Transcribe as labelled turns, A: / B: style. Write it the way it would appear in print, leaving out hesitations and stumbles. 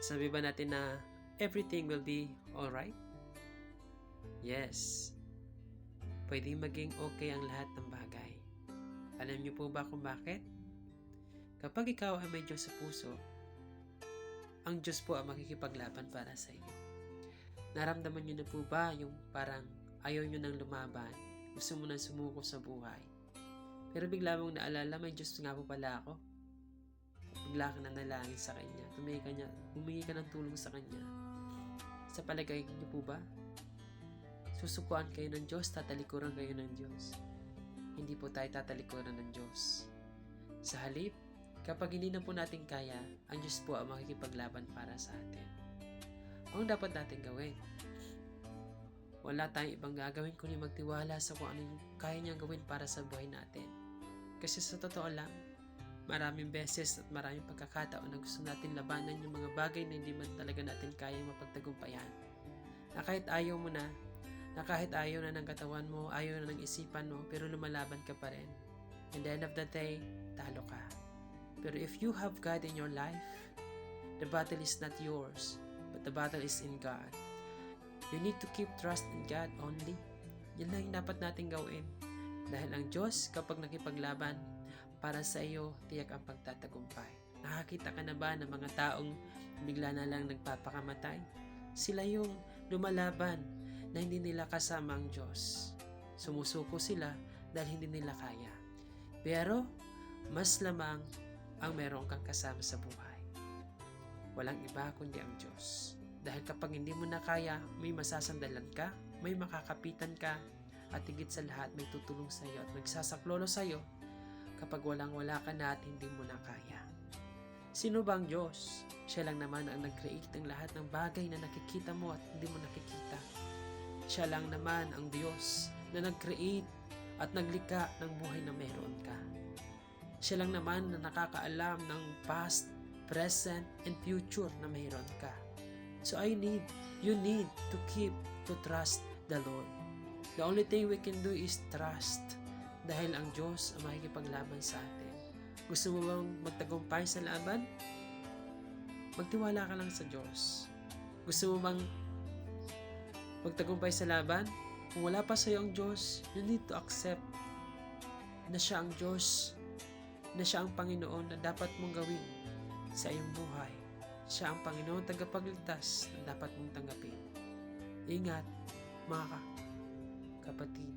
A: Sabi ba natin na everything will be alright? Yes. Pwedeng maging okay ang lahat ng bagay. Alam niyo po ba kung bakit? Kapag ikaw ay may Diyos sa puso, ang Diyos po ang makikipaglaban para sa iyo. Naramdaman niyo na po ba yung parang ayaw niyo nang lumaban, gusto mo nang sumuko sa buhay? Pero bigla mong naalala, may Diyos nga po pala ako. Bigla kang nanalangin sa Kanya, humingi ka ng tulong sa Kanya. Sa palagay niyo po ba? Susukuan kayo ng Diyos, tatalikuran kayo ng Diyos. Hindi po tayo tatalikuran ng Diyos. Sa halip, kapag hindi na po natin kaya, ang Diyos po ang makikipaglaban para sa atin. Ang dapat natin gawin? Wala tayong ibang gagawin kundi magtiwala sa kung ano yung kaya niyang gawin para sa buhay natin. Kasi sa totoo lang, maraming beses at maraming pagkakataon na gusto natin labanan yung mga bagay na hindi man talaga natin kayang mapagtagumpayan. Na kahit ayaw mo na kahit ayaw na ng katawan mo, ayaw na ng isipan mo, pero lumalaban ka pa rin. In the end of the day, talo ka. Pero if you have God in your life, the battle is not yours, but the battle is in God. You need to keep trust in God only. Yan lang yung dapat natin gawin. Dahil ang Diyos, kapag nakipaglaban, para sa iyo, tiyak ang pagtatagumpay. Nakakita ka na ba ng mga taong bigla na lang nagpapakamatay? Sila yung lumalaban na hindi nila kasama ang Diyos. Sumusuko sila dahil hindi nila kaya. Pero, mas lamang ang meron kang kasama sa buhay. Walang iba kundi ang Diyos. Dahil kapag hindi mo na kaya, may masasandalan ka, may makakapitan ka, at higit sa lahat may tutulong sa iyo at magsasaklolo sa iyo kapag walang-wala ka na at hindi mo na kaya. Sino ba ang Diyos? Siya lang naman ang nag-create ng lahat ng bagay na nakikita mo at hindi mo nakikita. Siya lang naman ang Diyos na nag-create at naglikha ng buhay na meron ka. Siya lang naman na nakakaalam ng past, present, and future na meron ka. So you need to keep to trust the Lord. The only thing we can do is trust dahil ang Diyos ang makikipaglaban sa atin. Gusto mo bang magtagumpay sa laban? Magtiwala ka lang sa Diyos. Gusto mo bang magtagumpay sa laban? Kung wala pa sa iyo ang Diyos, you need to accept na siya ang Diyos, na siya ang Panginoon na dapat mong gawin sa iyong buhay. Siya ang Panginoon tagapagligtas na dapat mong tanggapin. Ingat, mga kapatid.